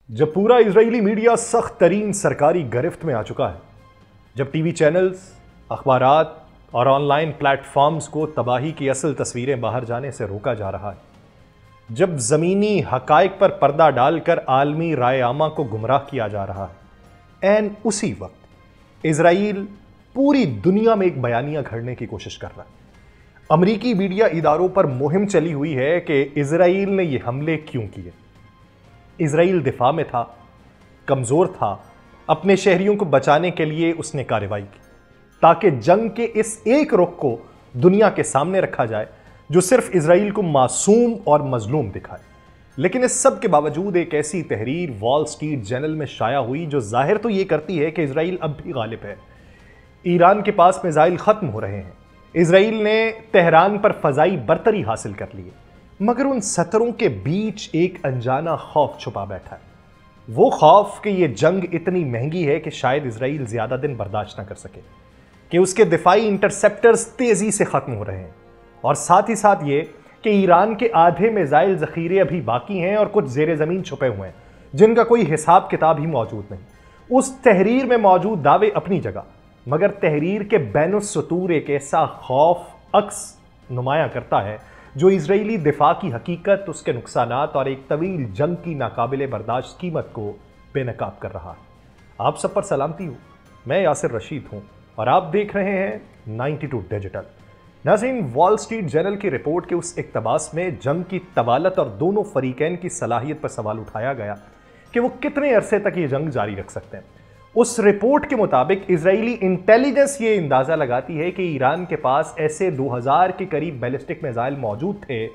जब पूरा Israeli media सख्त तरीन सरकारी गिरफ्त में आ चुका है, जब टीवी चैनल्स, अखबारात और ऑनलाइन प्लेटफॉर्म्स को तबाही की असल तस्वीरें बाहर जाने से रोका जा रहा है, जब ज़मीनी हकायक पर पर्दा डालकर आलमी राय आमा को गुमराह किया जा रहा है, एन उसी वक्त इजराइल पूरी दुनिया में एक बयानिया घड़ने की कोशिश कर रहा है। अमरीकी मीडिया इदारों पर मुहिम चली हुई है कि इजराइल ने ये हमले क्यों किए। इजराइल दिफा में था, कमजोर था, अपने शहरियों को बचाने के लिए उसने कार्रवाई की ताकि जंग के इस एक रुख को दुनिया के सामने रखा जाए जो सिर्फ इजराइल को मासूम और मजलूम दिखाए। लेकिन इस सब के बावजूद एक ऐसी तहरीर वॉल स्ट्रीट जर्नल में शाया हुई जो जाहिर तो यह करती है कि इजराइल अब भी गालिब है, ईरान के पास मिसाइल खत्म हो रहे हैं, इजराइल ने तेहरान पर फजाई बरतरी हासिल कर ली है, मगर उन सतरों के बीच एक अनजाना खौफ छुपा बैठा है। वो खौफ कि यह जंग इतनी महंगी है कि शायद इजराइल ज्यादा दिन बर्दाश्त ना कर सके, कि उसके दिफाई इंटरसेप्टर्स तेजी से खत्म हो रहे हैं, और साथ ही साथ ये कि ईरान के आधे मिसाइल जखीरे अभी बाकी हैं और कुछ जेर जमीन छुपे हुए हैं जिनका कोई हिसाब किताब ही मौजूद नहीं। उस तहरीर में मौजूद दावे अपनी जगह, मगर तहरीर के बैनुस्सतूर एक ऐसा खौफ अक्स नुमाया करता है जो इजरायली दिफा की हकीकत, उसके नुकसानात और एक तवील जंग की नाकाबिले बर्दाश्त कीमत को बेनकाब कर रहा है। आप सब पर सलामती हो, मैं यासिर रशीद हूं और आप देख रहे हैं 92 डिजिटल। नाज़रीन, वॉल स्ट्रीट जर्नल की रिपोर्ट के उस इक्तबास में जंग की तवालत और दोनों फरीकैन की सलाहियत पर सवाल उठाया गया कि वो कितने अरसे तक ये जंग जारी रख सकते हैं। उस रिपोर्ट के मुताबिक इजरायली इंटेलिजेंस ये अंदाजा लगाती है कि ईरान के पास ऐसे 2000 के करीब बैलिस्टिक मिसाइल मौजूद थे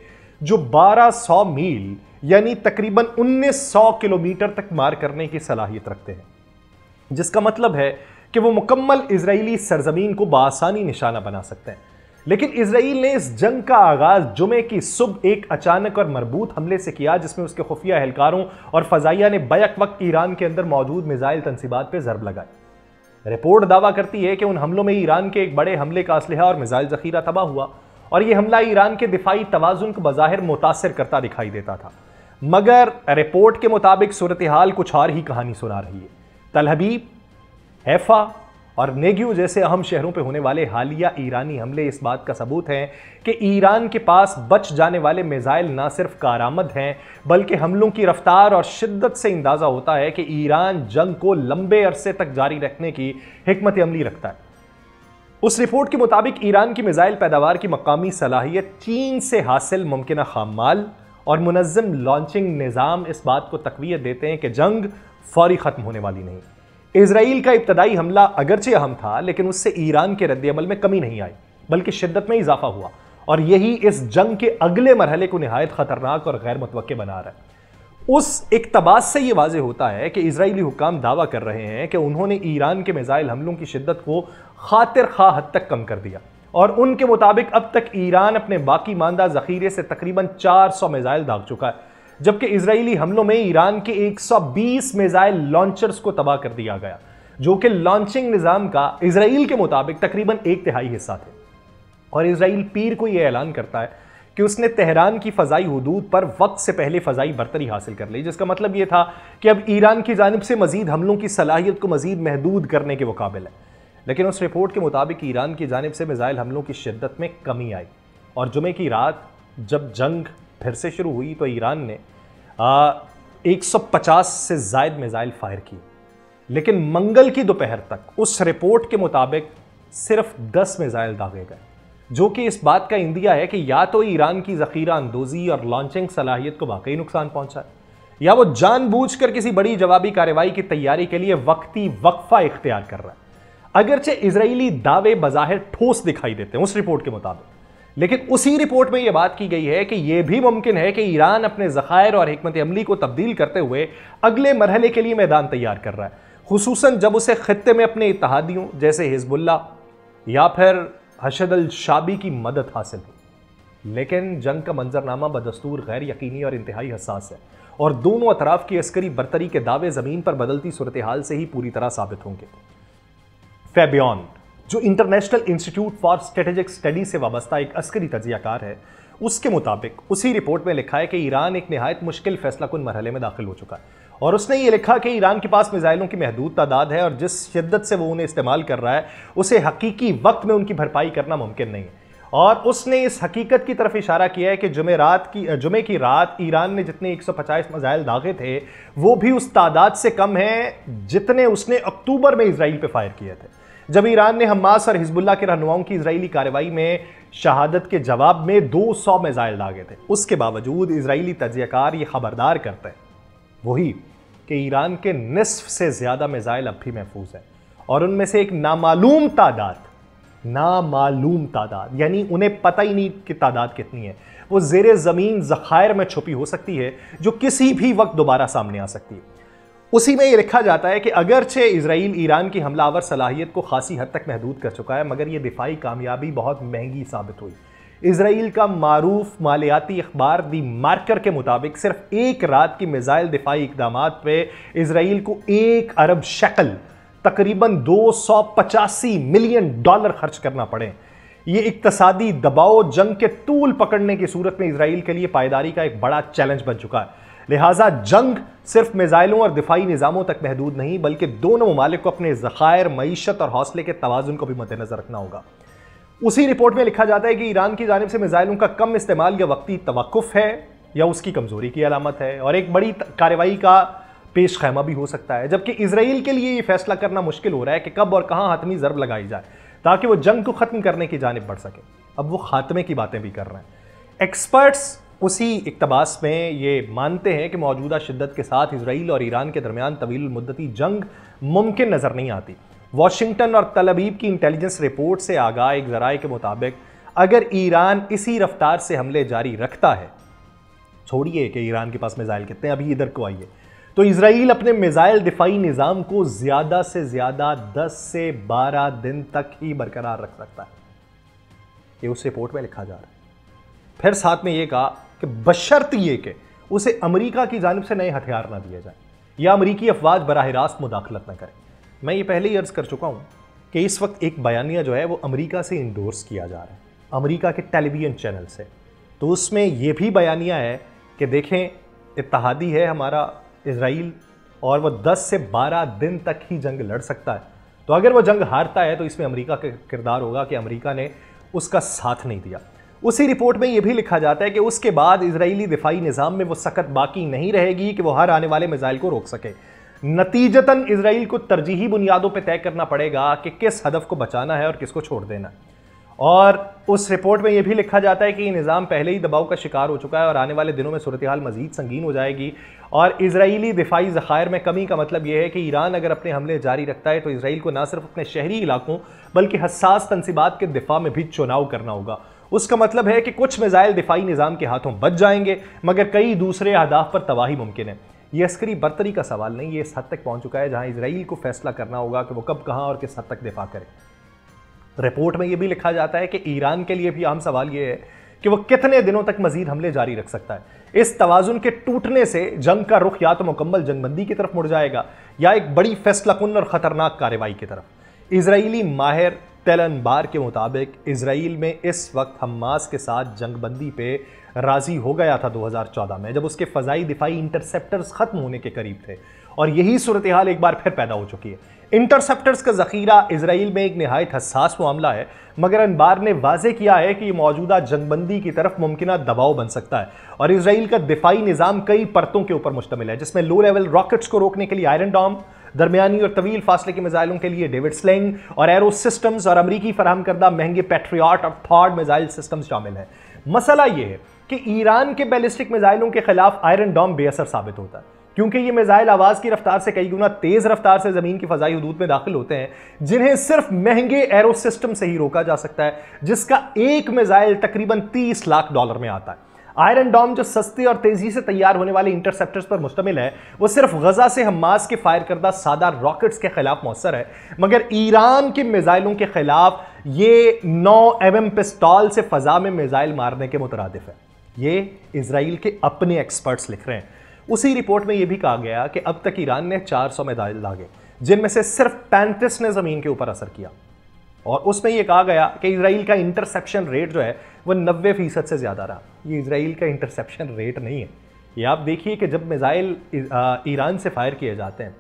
जो 1200 मील यानी तकरीबन 1900 किलोमीटर तक मार करने की सलाहियत रखते हैं, जिसका मतलब है कि वो मुकम्मल इजरायली सरजमीन को बआसानी निशाना बना सकते हैं। लेकिन इजराइल ने इस जंग का आगाज जुमे की सुबह एक अचानक और मरबूत हमले से किया जिसमें उसके खुफिया एहलकारों और फजाइया ने बैक वक्त ईरान के अंदर मौजूद मिसाइल तनसीबात पर जरब लगाई। रिपोर्ट दावा करती है कि उन हमलों में ईरान के एक बड़े हमले का असलहा और मिसाइल जखीरा तबाह हुआ और यह हमला ईरान के दिफाई तवाजुन को बज़ाहिर मुतासिर करता दिखाई देता था, मगर रिपोर्ट के मुताबिक सूरत हाल कुछ और ही कहानी सुना रही है। तल अबीब, हैफा और नेग्यू जैसे अहम शहरों पर होने वाले हालिया ईरानी हमले इस बात का सबूत हैं कि ईरान के पास बच जाने वाले मिसाइल ना सिर्फ कारआमद हैं, बल्कि हमलों की रफ्तार और शिद्दत से अंदाजा होता है कि ईरान जंग को लंबे अरसे तक जारी रखने की हिकमत अमली रखता है। उस रिपोर्ट के मुताबिक ईरान की मिसाइल पैदावार की मकामी सलाहियत, चीन से हासिल मुमकिन खामाल और मुनज़्ज़म लॉन्चिंग निज़ाम इस बात को तक़वियत देते हैं कि जंग फौरी ख़त्म होने वाली नहीं। इजराइल का इब्तदाई हमला अगरचे अहम था, लेकिन उससे ईरान के रद्द-ए-अमल में कमी नहीं आई बल्कि शिद्दत में इजाफा हुआ, और यही इस जंग के अगले मरहले को निहायत खतरनाक और गैर मुतवक्के बना रहा है। उस इक्तबास से यह वाज़ेह होता है कि इजरायली हुक्काम दावा कर रहे हैं कि उन्होंने ईरान के मिसाइल हमलों की शिद्दत को खातिर खा हद तक कम कर दिया, और उनके मुताबिक अब तक ईरान अपने बाकी मानदा जखीरे से तकरीबन 400 मिसाइल दाग चुका है, जबकि इजरायली हमलों में ईरान के 120 मिसाइल लॉन्चर्स को तबाह कर दिया गया, जो कि लॉन्चिंग निज़ाम का इजराइल के मुताबिक तकरीबन 1/3 हिस्सा थे। और इजराइल पीर को यह ऐलान करता है कि उसने तेहरान की फजाई हुदूद पर वक्त से पहले फजाई बरतरी हासिल कर ली, जिसका मतलब यह था कि अब ईरान की जानिब से मजीद हमलों की सलाहियत को मजीद महदूद करने के वो काबिल है। लेकिन उस रिपोर्ट के मुताबिक ईरान की जानिब से मिसाइल हमलों की शिद्दत में कमी आई, और जुमे की रात जब जंग फिर से शुरू हुई तो ईरान ने 150 से जायद मिसाइल फायर की, लेकिन मंगल की दोपहर तक उस रिपोर्ट के मुताबिक सिर्फ 10 मिसाइल दागे गए, जो कि इस बात का इंदिया है कि या तो ईरान की जखीरा अंदोजी और लॉन्चिंग सलाहियत को वाकई नुकसान पहुंचा है, या वो जानबूझकर किसी बड़ी जवाबी कार्रवाई की तैयारी के लिए वक्ती वक्फा इख्तियार कर रहा है। अगरचे इजरायली दावे बज़ाहिर ठोस दिखाई देते हैं उस रिपोर्ट के मुताबिक, लेकिन उसी रिपोर्ट में यह बात की गई है कि यह भी मुमकिन है कि ईरान अपने ज़खायर और हिकमत अमली को तब्दील करते हुए अगले मरहले के लिए मैदान तैयार कर रहा है, खुसूसन जब उसे खित्ते में अपने इत्तहादियों जैसे हिजबुल्लाह या फिर हशद अल शाबी की मदद हासिल हो। लेकिन जंग का मंजरनामा बदस्तूर गैर यकीनी और इंतहाई हसास है, और दोनों अतराफ की अस्करी बरतरी के दावे ज़मीन पर बदलती सूरत हाल से ही पूरी तरह साबित होंगे। फैबियन, जो international institute for strategic study से वाबस्ता एक अस्करी तजियाकार है, उसके मुताबिक उसी रिपोर्ट में लिखा है कि ईरान एक निहायत मुश्किल फैसला कुन मरहले में दाखिल हो चुका है और उसने ये लिखा कि ईरान के पास मिसाइलों की महदूद तादाद है और जिस शिद्दत से वो उन्हें इस्तेमाल कर रहा है उसे हकीकी वक्त में उनकी भरपाई करना मुमकिन नहीं है। और उसने इस हकीकत की तरफ इशारा किया है कि जुमे की रात ईरान ने जितने 150 मिसाइल दागे थे वो भी उस तादाद से कम है जितने उसने अक्टूबर में इसराइल पे फायर किए थे, जब ईरान ने हमास और हिजबुल्लाह के रहनुमाओं की इजरायली कार्रवाई में शहादत के जवाब में 200 मिसाइल दागे थे। उसके बावजूद इजरायली तज्जियाकार ये खबरदार करते हैं वही कि ईरान के निस्फ से ज्यादा मिसाइल अब भी महफूज है और उनमें से एक नामालूम तादाद यानी उन्हें पता ही नहीं कि तादाद कितनी है, वो जेरे जमीन जखायर में छुपी हो सकती है जो किसी भी वक्त दोबारा सामने आ सकती है। उसी में यह लिखा जाता है कि अगरचे इजराइल ईरान की हमलावर सलाहियत को खासी हद तक महदूद कर चुका है, मगर यह दिफाई कामयाबी बहुत महंगी साबित हुई। इजराइल का मारूफ मालियाती अखबार दी मार्कर के मुताबिक सिर्फ एक रात की मिसाइल दिफाई इकदामात पे इजराइल को 1 अरब शक्ल तकरीबन $285 मिलियन खर्च करना पड़े। ये इक्तसादी दबाव जंग के तूल पकड़ने की सूरत में इजराइल के लिए पायदारी का एक बड़ा चैलेंज बन चुका है। लिहाजा जंग सिर्फ मिसाइलों और दिफाई निजामों तक महदूद नहीं बल्कि दोनों ममालिक को अपने ज़खायर, मईशत और हौसले के तवाजुन को भी मद्देनजर रखना होगा। उसी रिपोर्ट में लिखा जाता है कि ईरान की जानिब से मिसाइलों का कम इस्तेमाल या वक्ती तवक्कुफ है या उसकी कमजोरी की अलामत है और एक बड़ी कार्रवाई का पेश खैमा भी हो सकता है, जबकि इजराइल के लिए यह फैसला करना मुश्किल हो रहा है कि कब और कहां हतमी जरब लगाई जाए ताकि वो जंग को खत्म करने की जानिब बढ़ सके। अब वो खात्मे की बातें भी कर रहे हैं। एक्सपर्ट्स उसी इक्तबास में ये मानते हैं कि मौजूदा शिद्दत के साथ इजराइल और ईरान के दरमियान तवील मुद्दती जंग मुमकिन नजर नहीं आती। वाशिंगटन और तल अवीव की इंटेलिजेंस रिपोर्ट से आगाह एक जराए के मुताबिक अगर ईरान इसी रफ्तार से हमले जारी रखता है, छोड़िए कि ईरान के पास मिसाइल कितने, अभी इधर को आइए, तो इजराइल अपने मिसाइल दिफाई निज़ाम को ज्यादा से ज्यादा 10 से 12 दिन तक ही बरकरार रख सकता है। ये उस रिपोर्ट में लिखा जा रहा है। फिर साथ में यह कहा कि बशर्त यह कि उसे अमेरिका की जानिब से नए हथियार ना दिए जाए या अमेरिकी अफवाज बराह रास्त मुदाखलत न करें। मैं ये पहले ही अर्ज कर चुका हूं कि इस वक्त एक बयानिया जो है वो अमेरिका से इंडोर्स किया जा रहा है, अमेरिका के टेलीविजन चैनल से। तो उसमें यह भी बयानिया है कि देखें, इत्तहादी है हमारा इजराइल और वह 10 से 12 दिन तक ही जंग लड़ सकता है। तो अगर वह जंग हारता है तो इसमें अमेरिका का किरदार होगा कि अमेरिका ने उसका साथ नहीं दिया। उसी रिपोर्ट में यह भी लिखा जाता है कि उसके बाद इजरायली दिफाई निज़ाम में वो सकत बाकी नहीं रहेगी कि वो हर आने वाले मिसाइल को रोक सके। नतीजतन इजराइल को तरजीही बुनियादों पर तय करना पड़ेगा कि किस हदफ को बचाना है और किसको छोड़ देना है। और उस रिपोर्ट में यह भी लिखा जाता है कि ये निज़ाम पहले ही दबाव का शिकार हो चुका है और आने वाले दिनों में सूरत हाल मजीद संगीन हो जाएगी। और इजरायली दिफाई ज़खायर में कमी का मतलब यह है कि ईरान अगर अपने हमले जारी रखता है तो इसराइल को न सिर्फ अपने शहरी इलाकों बल्कि हसास तनसीबात के दिफा में भी चुनाव करना होगा। उसका मतलब है कि कुछ मिसाइल दिफाई निज़ाम के हाथों बच जाएंगे मगर कई दूसरे अहदाफ पर तबाही मुमकिन है। यह अस्करी बर्तरी का सवाल नहीं, ये इस हद तक पहुंच चुका है जहां इसराइल को फैसला करना होगा कि वो कब, कहां और किस हद तक दिफा करे। रिपोर्ट में यह भी लिखा जाता है कि ईरान के लिए भी अहम सवाल यह है कि वह कितने दिनों तक मजीद हमले जारी रख सकता है। इस तवाजुन के टूटने से जंग का रुख या तो मुकम्मल जंगबंदी की तरफ मुड़ जाएगा या एक बड़ी फैसलाकुन और खतरनाक कार्रवाई की तरफ। इजरायली माहिर तेलनबार के मुताबिक इजराइल में इस वक्त हमास के साथ जंगबंदी पे राजी हो गया था 2014 में, जब उसके फ़ज़ाई दिफाई इंटरसेप्टर्स ख़त्म होने के करीब थे, और यही सूरत हाल एक बार फिर पैदा हो चुकी है। इंटरसेप्टर्स का ज़ख़ीरा इजराइल में एक नहायत हसास मामला है, मगर अनबार ने वाज़े किया है कि मौजूदा जंगबंदी की तरफ मुमकिन दबाव बन सकता है। और इजराइल का दिफाई निज़ाम कई परतों के ऊपर मुश्तमिल है, जिसमें लो लेवल रॉकेट्स को रोकने के लिए आयरन डॉम, दरमियानी और तवील फासले के मिसाइलों के लिए डेविड स्लिंग और एरो सिस्टम्स और अमरीकी फराहम करदा महंगे पैट्रियट और थॉड मिसाइल सिस्टम्स शामिल हैं। मसला यह है कि ईरान के बैलिस्टिक मिसाइलों के खिलाफ आयरन डॉम बेअसर साबित होता है, क्योंकि ये मिसाइल आवाज की रफ्तार से कई गुना तेज रफ्तार से जमीन की फजाई हदूद में दाखिल होते हैं, जिन्हें सिर्फ महंगे एरो सिस्टम से ही रोका जा सकता है, जिसका एक मिसाइल तकरीबन $30 लाख में आता है। आयरन डॉम जो सस्ते और तेजी से तैयार होने वाले इंटरसेप्टर्स पर मुश्तमिल है, वो सिर्फ गजा से हमास के फायर करदा सादा रॉकेट्स के खिलाफ मौसर है, मगर ईरान के मिसाइलों के खिलाफ ये 9 mm पिस्तौल से फजा में मिसाइल मारने के मुतरादिफ है। ये इजराइल के अपने एक्सपर्ट्स लिख रहे हैं। उसी रिपोर्ट में यह भी कहा गया कि अब तक ईरान ने 400 मिसाइल दागे, जिनमें से सिर्फ 35 ने जमीन के ऊपर असर किया। और उसमें यह कहा गया कि इजराइल का इंटरसेप्शन रेट जो है वह 90% से ज्यादा रहा। ये इजराइल का इंटरसेप्शन रेट नहीं है, ये आप देखिए कि जब मिसाइल ईरान से फायर किए जाते हैं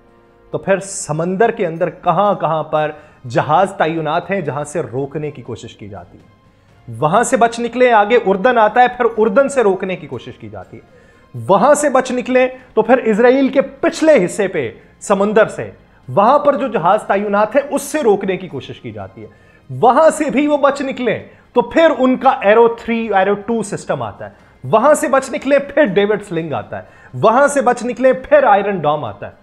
तो फिर समंदर के अंदर कहां कहां पर जहाज तैनात हैं जहां से रोकने की कोशिश की जाती है। वहां से बच निकले, आगे उर्दन आता है, फिर उर्दन से रोकने की कोशिश की जाती है। वहां से बच निकले तो फिर इजराइल के पिछले हिस्से पे समंदर से वहां पर जो जहाज तैनात है उससे रोकने की कोशिश की जाती है। वहां से भी वो बच निकले तो फिर उनका एरो 3 एरो 2 सिस्टम आता है। वहां से बच निकले फिर डेविड स्लिंग आता है। वहां से बच निकले फिर आयरन डॉम आता है।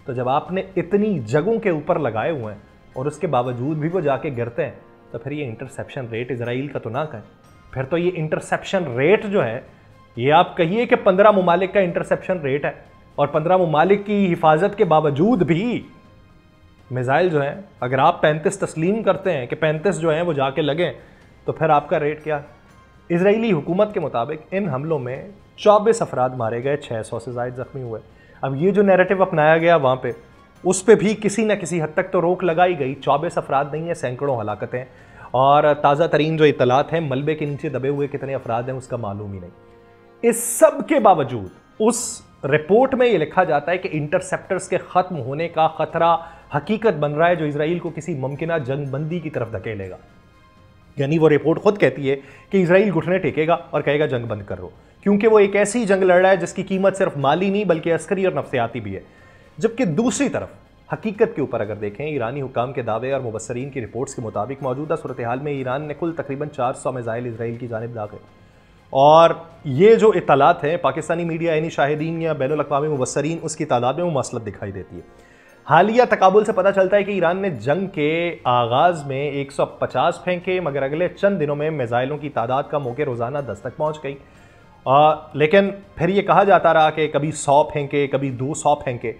तो जब आपने इतनी जगहों के ऊपर लगाए हुए हैं और उसके बावजूद भी वो जाके गिरते हैं तो फिर ये इंटरसेप्शन रेट इजराइल का तो ना कहें, फिर तो ये इंटरसेप्शन रेट जो है ये आप कहिए कि 15 ममालिक का इंटरसेप्शन रेट है और 15 ममालिक की हिफाजत के बावजूद भी मिसाइल जो है अगर आप 35 तस्लीम करते हैं कि 35 जो हैं वो जाके लगें तो फिर आपका रेट क्या है? इजरायली हुकूमत के मुताबिक इन हमलों में 24 अफराद मारे गए, 600 से ज़ायद ज़ख्मी हुए। अब ये जो नैरेटिव अपनाया गया वहाँ पे उस पर भी किसी न किसी हद तक तो रोक लगाई गई। 24 अफराद नहीं है, सैकड़ों हलाकतें। और ताज़ा तरीन जो इतलात हैं मलबे के नीचे दबे हुए कितने अफराद हैं उसका मालूम ही नहीं। इस सब के बावजूद उस रिपोर्ट में ये लिखा जाता है कि इंटरसेप्टर्स के ख़त्म होने का ख़तरा हकीकत बन रहा है जो इजराइल को किसी मुमकिन जंगबंदी की तरफ धकेलेगा। यानी वो रिपोर्ट खुद कहती है कि इजराइल घुटने टेकेगा और कहेगा जंग बंद करो, क्योंकि वो एक ऐसी जंग लड़ रहा है जिसकी कीमत सिर्फ माली नहीं बल्कि अस्करी और नफ्सियाती भी है। जबकि दूसरी तरफ हकीकत के ऊपर अगर देखें, ईरानी हुकाम के दावे और मुबस्सरीन की रिपोर्ट्स के मुताबिक मौजूदा सूरत हाल में ईरान ने कुल तकरीबन 400 मिसाइल इजराइल की जानिब दागे। और ये जो इतलात हैं पाकिस्तानी मीडिया यानी शाहिदीन या बैनुल अक़वामी मुबस्सरीन उसकी तादाद में मुमासलत दिखाई देती है। हालिया तकाबुल से पता चलता है कि ईरान ने जंग के आगाज़ में 150 फेंके, मगर अगले चंद दिनों में मिसाइलों की तादाद का मौके रोज़ाना 10 तक पहुँच गई। लेकिन फिर ये कहा जाता रहा कि कभी 100 फेंके, कभी 200 फेंके,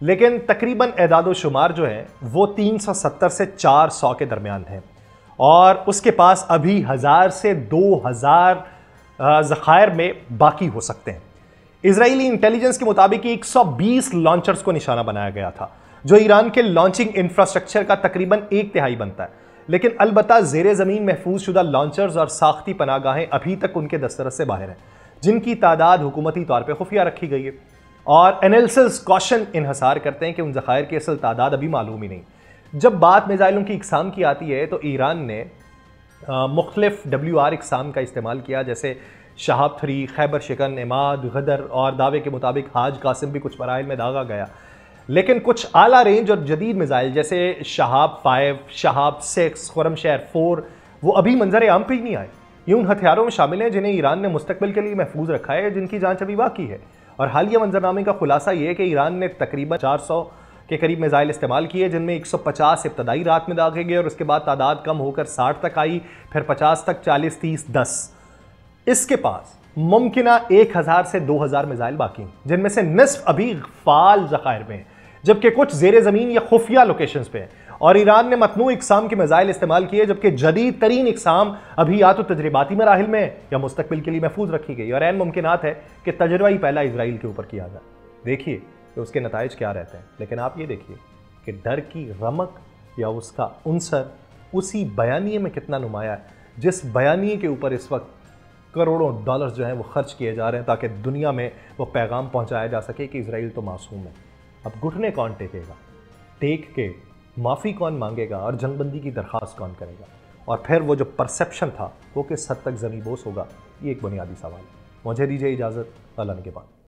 लेकिन तकरीबन एदाद शुमार जो है वो 370 से 400 के दरमियान है। और उसके पास अभी 1000 से 2000 ज़खायर में बाकी हो सकते हैं। इजरायली इंटेलिजेंस के मुताबिक 120 लॉन्चर्स को निशाना बनाया गया था जो ईरान के लॉन्चिंग इंफ्रास्ट्रक्चर का तकरीबन 1/3 बनता है। लेकिन अलबत्ता ज़ेरे ज़मीन महफूज शुदा लॉन्चर्स और साख्ती पनागाहें अभी तक उनके दस्तरस से बाहर हैं, जिनकी तादाद हुकूमती तौर पर खुफिया रखी गई है। और एनालिसिस कॉशन इन्हसार करते हैं कि उन ज़खायर की असल तादाद अभी मालूम ही नहीं। जब बात मिसाइलों की इकसाम की आती है तो ईरान ने मुख्तलिफ WR इकसाम का इस्तेमाल किया, जैसे शहाब 3, खैबर शिकन, इमाद, गदर और दावे के मुताबिक हाज कासिम भी कुछ मराइल में दागा गया। लेकिन कुछ आला रेंज और जदीद मिसाइल जैसे शहाब 5, शहाब 6, खुरमशहर 4 वो अभी मंजर आम पे ही नहीं आए। ये उन हथियारों में शामिल हैं जिन्हें ईरान ने मुस्तकबिल के लिए महफूज रखा है, जिनकी जांच अभी बाकी है। और हालिया मंजरनामे का खुलासा ये है कि ईरान ने तकरीबन 400 के करीब मिसाइल इस्तेमाल किए, जिनमें 150 इब्तदाई रात में दागे गए और उसके बाद तादाद कम होकर 60 तक आई, फिर 50 तक, 40, 30, 10। इसके पास मुमकिना 1000 से 2000 मिसाइल बाकी हैं, जिनमें से निस्फ अभी फाल ज़खायर में हैं, जबकि कुछ ज़ेरे ज़मीन या खुफिया लोकेशंस पे हैं। और ईरान ने मतनू इकसाम के मिसाइल इस्तेमाल किए, जबकि जदीद तरीन इकसाम अभी या तो तजर्बाती मराहिल में या मुस्तकबिल के लिए महफूज रखी गई। और ऐन मुमकिनात है कि तजर्बा ही पहला इसराइल के ऊपर किया जाए। देखिए कि उसके नताइज क्या रहते हैं। लेकिन आप ये देखिए कि डर की रमक या उसका उनसर उसी बयानिए में कितना नुमाया है, जिस बयानिए के ऊपर इस वक्त करोड़ों डॉलर्स जो हैं वो खर्च किए जा रहे हैं ताकि दुनिया में वो पैगाम पहुंचाया जा सके कि इजराइल तो मासूम है। अब घुटने कौन टेकेगा, टेक के माफ़ी कौन मांगेगा और जंगबंदी की दरख्वास्त कौन करेगा, और फिर वो जो परसेप्शन था वो किस हद तक ज़मीबोस होगा, ये एक बुनियादी सवाल है। मुझे दीजिए इजाज़त, अल्लाह के बाद।